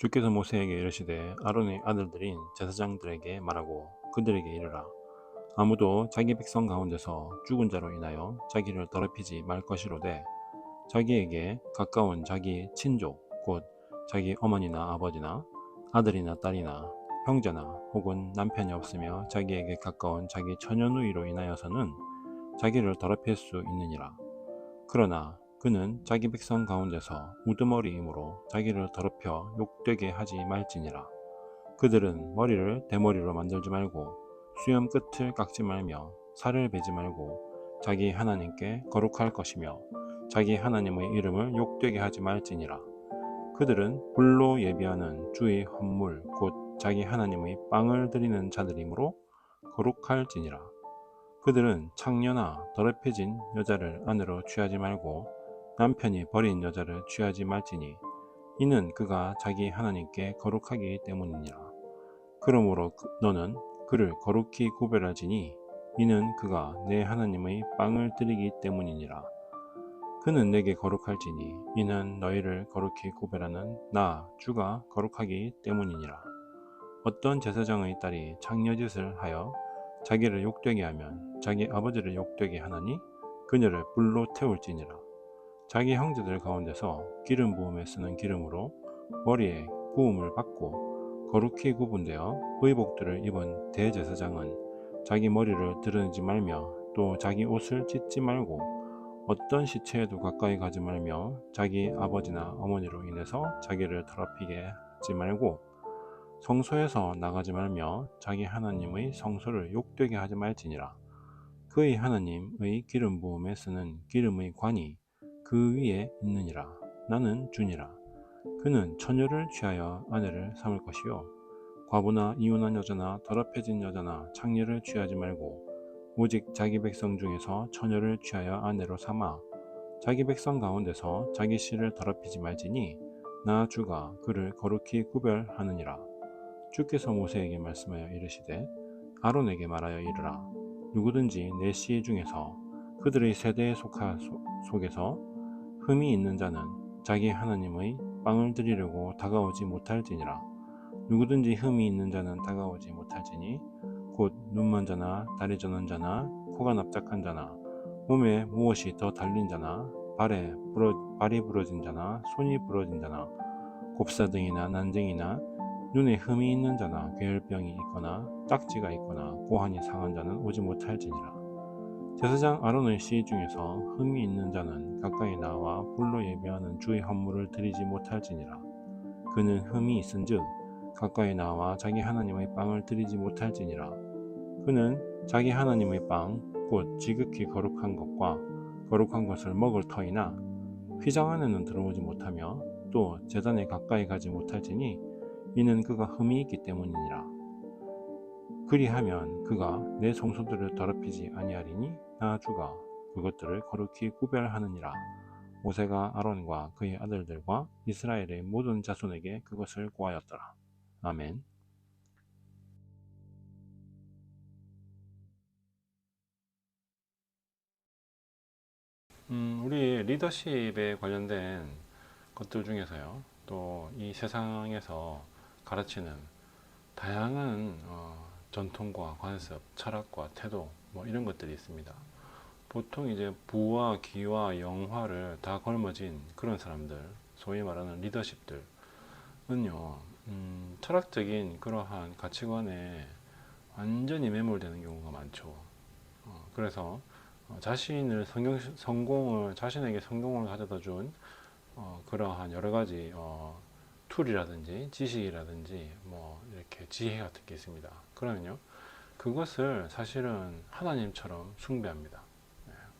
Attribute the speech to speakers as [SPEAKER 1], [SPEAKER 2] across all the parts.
[SPEAKER 1] 주께서 모세에게 이르시되 아론의 아들들인 제사장들에게 말하고 그들에게 이르라. 아무도 자기 백성 가운데서 죽은 자로 인하여 자기를 더럽히지 말 것이로되 자기에게 가까운 자기 친족 곧 자기 어머니나 아버지나 아들이나 딸이나 형제나 혹은 남편이 없으며 자기에게 가까운 자기 처녀누이로 인하여서는 자기를 더럽힐 수 있느니라. 그러나 그는 자기 백성 가운데서 우두머리이므로 자기를 더럽혀 욕되게 하지 말지니라. 그들은 머리를 대머리로 만들지 말고 수염 끝을 깎지 말며 살을 베지 말고 자기 하나님께 거룩할 것이며 자기 하나님의 이름을 욕되게 하지 말지니라. 그들은 불로 예비하는 주의 헌물 곧 자기 하나님의 빵을 드리는 자들이므로 거룩할지니라. 그들은 창녀나 더럽혀진 여자를 아내로 취하지 말고 남편이 버린 여자를 취하지 말지니 이는 그가 자기 하나님께 거룩하기 때문이니라. 그러므로 너는 그를 거룩히 구별하지니 이는 그가 내 하나님의 빵을 드리기 때문이니라. 그는 내게 거룩할지니 이는 너희를 거룩히 구별하는 나 주가 거룩하기 때문이니라. 어떤 제사장의 딸이 창녀짓을 하여 자기를 욕되게 하면 자기 아버지를 욕되게 하나니 그녀를 불로 태울지니라. 자기 형제들 가운데서 기름 부음에 쓰는 기름으로 머리에 부음을 받고 거룩히 구분되어 의복들을 입은 대제사장은 자기 머리를 드러내지 말며 또 자기 옷을 찢지 말고 어떤 시체에도 가까이 가지 말며 자기 아버지나 어머니로 인해서 자기를 더럽히게 하지 말고 성소에서 나가지 말며 자기 하나님의 성소를 욕되게 하지 말지니라. 그의 하나님의 기름 부음에 쓰는 기름의 관이 그 위에 있느니라. 나는 주니라. 그는 처녀를 취하여 아내를 삼을 것이요 과부나 이혼한 여자나 더럽혀진 여자나 창녀를 취하지 말고 오직 자기 백성 중에서 처녀를 취하여 아내로 삼아 자기 백성 가운데서 자기 씨를 더럽히지 말지니 나 주가 그를 거룩히 구별하느니라. 주께서 모세에게 말씀하여 이르시되 아론에게 말하여 이르라. 누구든지 내 씨 중에서 그들의 세대에 속에서 흠이 있는 자는 자기 하나님의 빵을 드리려고 다가오지 못할지니라. 누구든지 흠이 있는 자는 다가오지 못할지니 곧 눈먼 자나 다리 저는 자나 코가 납작한 자나 몸에 무엇이 더 달린 자나 발이 부러진 자나 손이 부러진 자나 곱사등이나 난쟁이나 눈에 흠이 있는 자나 괴혈병이 있거나 딱지가 있거나 고환이 상한 자는 오지 못할지니라. 제사장 아론의 씨 중에서 흠이 있는 자는 가까이 나와 불로 예배하는 주의 헌물을 드리지 못할지니라. 그는 흠이 있은즉 가까이 나와 자기 하나님의 빵을 드리지 못할지니라. 그는 자기 하나님의 빵 곧 지극히 거룩한 것과 거룩한 것을 먹을 터이나 휘장 안에는 들어오지 못하며 또 제단에 가까이 가지 못할지니 이는 그가 흠이 있기 때문이니라. 그리하면 그가 내 성소들을 더럽히지 아니하리니 나 주가 그것들을 거룩히 구별하느니라. 모세가 아론과 그의 아들들과 이스라엘의 모든 자손에게 그것을 고하였더라. 아멘. 우리 리더십에 관련된 것들 중에서요. 또 이 세상에서 가르치는 다양한 전통과 관습, 철학과 태도 뭐 이런 것들이 있습니다. 보통 이제 부와 기와 영화를 다 걸머진 그런 사람들, 소위 말하는 리더십들은요, 철학적인 그러한 가치관에 완전히 매몰되는 경우가 많죠. 그래서 자신에게 성공을 가져다 준 그러한 여러 가지 툴이라든지 지식이라든지 뭐 이렇게 지혜 같은 게 있습니다. 그러면요, 그것을 사실은 하나님처럼 숭배합니다.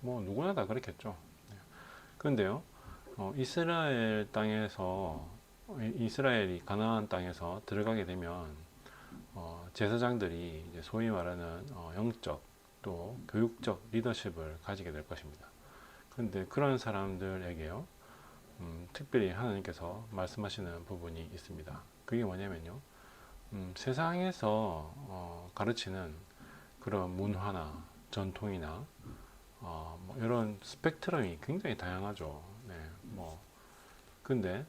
[SPEAKER 1] 뭐 누구나 다 그렇겠죠. 그런데요, 이스라엘이 가나안 땅에서 들어가게 되면 제사장들이 이제 소위 말하는 영적 또 교육적 리더십을 가지게 될 것입니다. 그런데 그런 사람들에게요, 특별히 하나님께서 말씀하시는 부분이 있습니다. 그게 뭐냐면요, 세상에서 가르치는 그런 문화나 전통이나 뭐 이런 스펙트럼이 굉장히 다양하죠. 네, 뭐 근데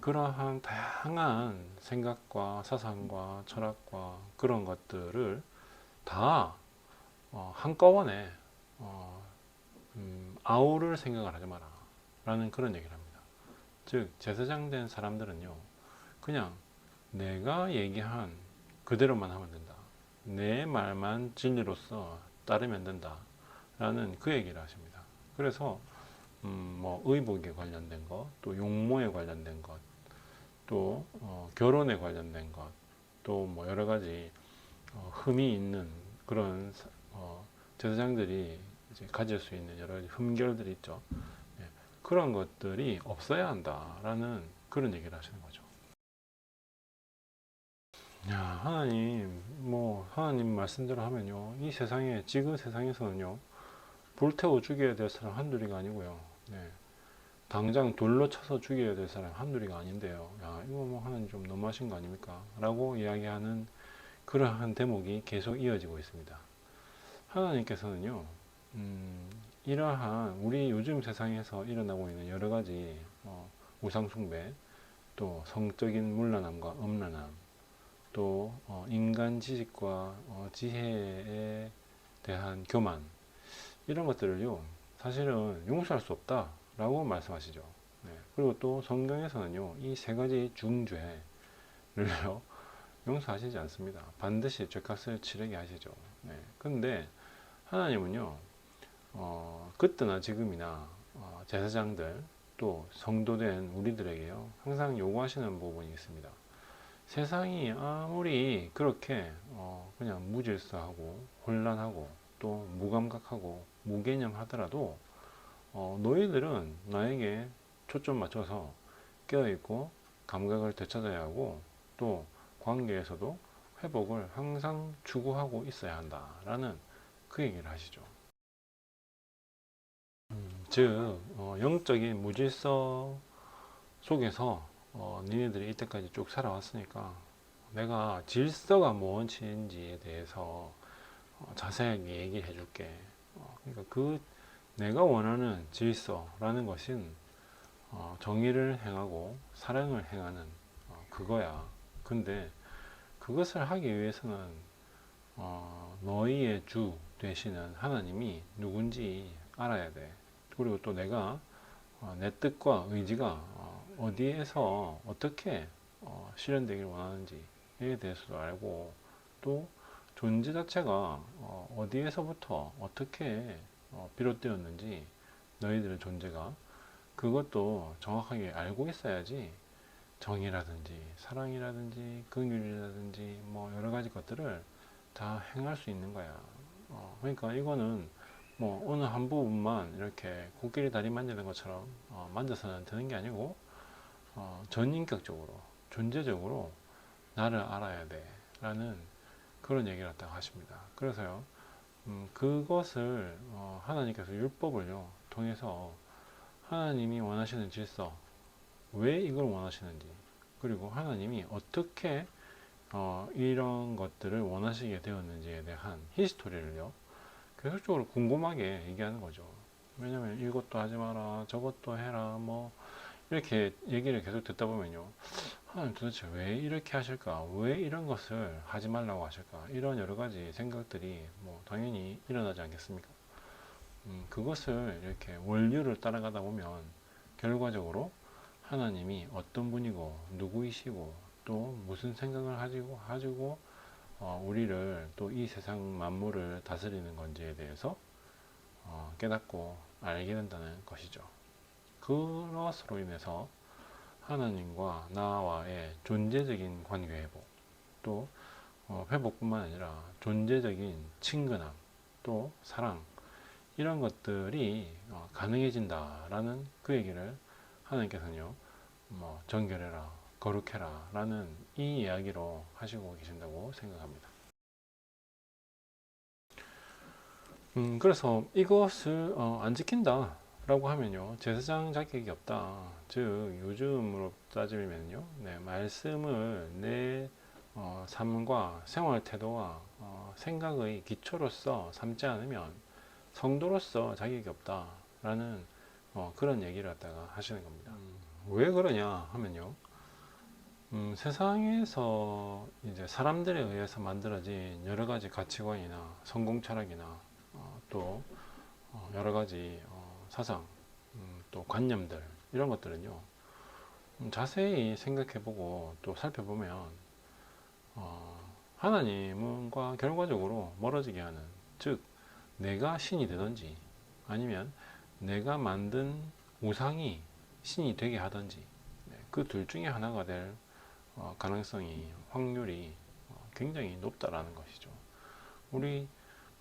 [SPEAKER 1] 그러한 다양한 생각과 사상과 철학과 그런 것들을 다 한꺼번에 어, 아우를 생각을 하지 마라 라는 그런 얘기를 합니다. 즉 제사장된 사람들은요, 그냥 내가 얘기한 그대로만 하면 된다, 내 말만 진리로서 따르면 된다 라는 그 얘기를 하십니다. 그래서 뭐 의복에 관련된 것, 또 용모에 관련된 것, 또 결혼에 관련된 것, 또 뭐 여러 가지 흠이 있는 그런 제사장들이 이제 가질 수 있는 여러 가지 흠결들이 있죠. 예, 그런 것들이 없어야 한다라는 그런 얘기를 하시는 거죠. 야, 하나님 말씀대로 하면요, 이 세상에, 지금 세상에서는요, 불태워 죽여야 될 사람 한둘이가 아니고요. 네, 당장 돌로 쳐서 죽여야 될 사람 한둘이가 아닌데요. 야, 이거 뭐 하나님 좀 너무하신 거 아닙니까? 라고 이야기하는 그러한 대목이 계속 이어지고 있습니다. 하나님께서는요, 이러한 우리 요즘 세상에서 일어나고 있는 여러 가지 우상숭배, 또 성적인 문란함과 음란함, 또 인간 지식과 지혜에 대한 교만, 이런 것들을요, 사실은 용서할 수 없다라고 말씀하시죠. 네. 그리고 또 성경에서는요, 이 세 가지 중죄를요, 용서하시지 않습니다. 반드시 죄값을 치르게 하시죠. 네. 근데 하나님은요, 그때나 지금이나 제사장들, 또 성도된 우리들에게요, 항상 요구하시는 부분이 있습니다. 세상이 아무리 그렇게 그냥 무질서하고 혼란하고 또 무감각하고 무개념하더라도 너희들은 나에게 초점 맞춰서 깨어있고 감각을 되찾아야 하고, 또 관계에서도 회복을 항상 추구하고 있어야 한다라는 그 얘기를 하시죠. 즉 영적인 무질서 속에서 니네들이 이때까지 쭉 살아왔으니까 내가 질서가 무엇인지에 대해서 자세하게 얘기해 줄게. 그러니까 그 내가 원하는 질서라는 것은 정의를 행하고 사랑을 행하는 그거야. 근데 그것을 하기 위해서는 너희의 주 되시는 하나님이 누군지 알아야 돼. 그리고 또 내가 내 뜻과 의지가 어디에서 어떻게 실현되길 원하는지에 대해서도 알고, 또 존재 자체가 어디에서부터 어떻게 비롯되었는지, 너희들의 존재가 그것도 정확하게 알고 있어야지 정의라든지 사랑이라든지 긍휼이라든지 뭐 여러 가지 것들을 다 행할 수 있는 거야. 그러니까 이거는 뭐 어느 한 부분만 이렇게 코끼리 다리 만지는 것처럼 만져서는 되는 게 아니고 전인격적으로 존재적으로 나를 알아야 돼 라는 그런 얘기를 갖다가 하십니다. 그래서요, 그것을 하나님께서 율법을요 통해서 하나님이 원하시는 질서, 왜 이걸 원하시는지, 그리고 하나님이 어떻게 이런 것들을 원하시게 되었는지에 대한 히스토리를요 계속적으로 궁금하게 얘기하는 거죠. 왜냐면 이것도 하지 마라, 저것도 해라, 뭐 이렇게 얘기를 계속 듣다 보면요, 하나님 도대체 왜 이렇게 하실까, 왜 이런 것을 하지 말라고 하실까, 이런 여러 가지 생각들이 뭐 당연히 일어나지 않겠습니까? 그것을 이렇게 원류를 따라가다 보면 결과적으로 하나님이 어떤 분이고 누구이시고 또 무슨 생각을 가지고 우리를 또 이 세상 만물을 다스리는 건지에 대해서 깨닫고 알게 된다는 것이죠. 그것으로 인해서 하나님과 나와의 존재적인 관계 회복, 또 회복뿐만 아니라 존재적인 친근함, 또 사랑, 이런 것들이 가능해진다라는 그 얘기를 하나님께서는요, 뭐 정결해라, 거룩해라 라는 이 이야기로 하시고 계신다고 생각합니다. 그래서 이것을 안 지킨다 라고 하면요, 제사장 자격이 없다. 즉 요즘으로 따지면요, 네, 말씀을 내 삶과 생활 태도와 생각의 기초로서 삼지 않으면 성도로서 자격이 없다라는 그런 얘기를 갖다가 하시는 겁니다. 왜 그러냐 하면요, 세상에서 이제 사람들에 의해서 만들어진 여러 가지 가치관이나 성공 철학이나 또 여러 가지 사상, 또 관념들 이런 것들은요, 자세히 생각해보고 또 살펴보면 하나님과 결과적으로 멀어지게 하는, 즉 내가 신이 되든지 아니면 내가 만든 우상이 신이 되게 하든지 그 둘 중에 하나가 될 가능성이, 확률이 굉장히 높다라는 것이죠. 우리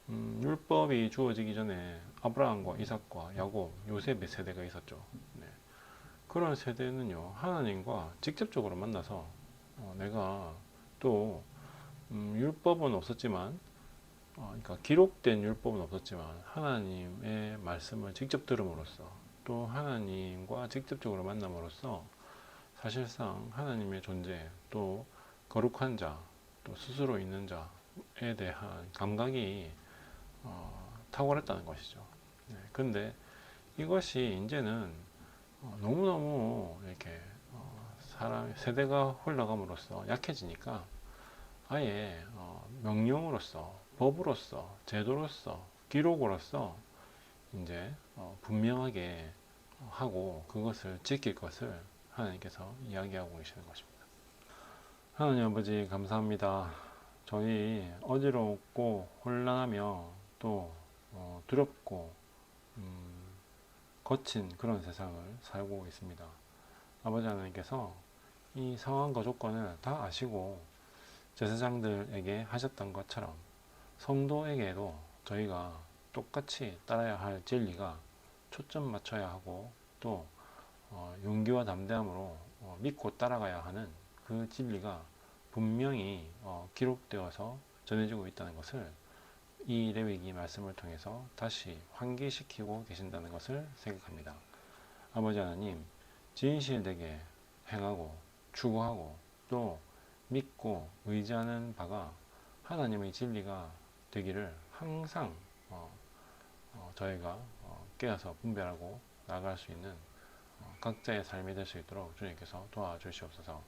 [SPEAKER 1] 율법이 주어지기 전에 아브라함과 이삭과 야곱, 요셉의 세대가 있었죠. 네. 그런 세대는요, 하나님과 직접적으로 만나서 내가 또 율법은 없었지만, 그러니까 기록된 율법은 없었지만 하나님의 말씀을 직접 들음으로써 또 하나님과 직접적으로 만남으로써 사실상 하나님의 존재, 또 거룩한 자, 또 스스로 있는 자에 대한 감각이 탁월했다는 것이죠. 네, 근데 이것이 이제는 너무너무 이렇게 사람 세대가 흘러감으로써 약해지니까 아예 명령으로서, 법으로서, 제도로서, 기록으로서 이제 분명하게 하고 그것을 지킬 것을 하나님께서 이야기하고 계시는 것입니다. 하나님 아버지 감사합니다. 저희 어지럽고 혼란하며 또 두렵고 거친 그런 세상을 살고 있습니다. 아버지 하나님께서 이 상황과 조건을 다 아시고 제사장들에게 하셨던 것처럼 성도에게도 저희가 똑같이 따라야 할 진리가 초점 맞춰야 하고 또 용기와 담대함으로 믿고 따라가야 하는 그 진리가 분명히 기록되어서 전해지고 있다는 것을 이 레위기 말씀을 통해서 다시 환기시키고 계신다는 것을 생각합니다. 아버지 하나님, 진실되게 행하고 추구하고 또 믿고 의지하는 바가 하나님의 진리가 되기를 항상 저희가 깨어서 분별하고 나아갈 수 있는 각자의 삶이 될 수 있도록 주님께서 도와주시옵소서.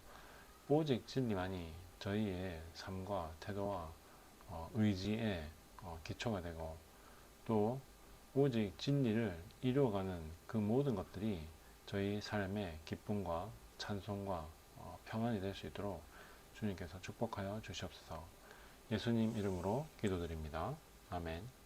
[SPEAKER 1] 오직 진리만이 저희의 삶과 태도와 의지의 기초가 되고 또 오직 진리를 이루어가는 그 모든 것들이 저희 삶의 기쁨과 찬송과 평안이 될 수 있도록 주님께서 축복하여 주시옵소서. 예수님 이름으로 기도드립니다. 아멘.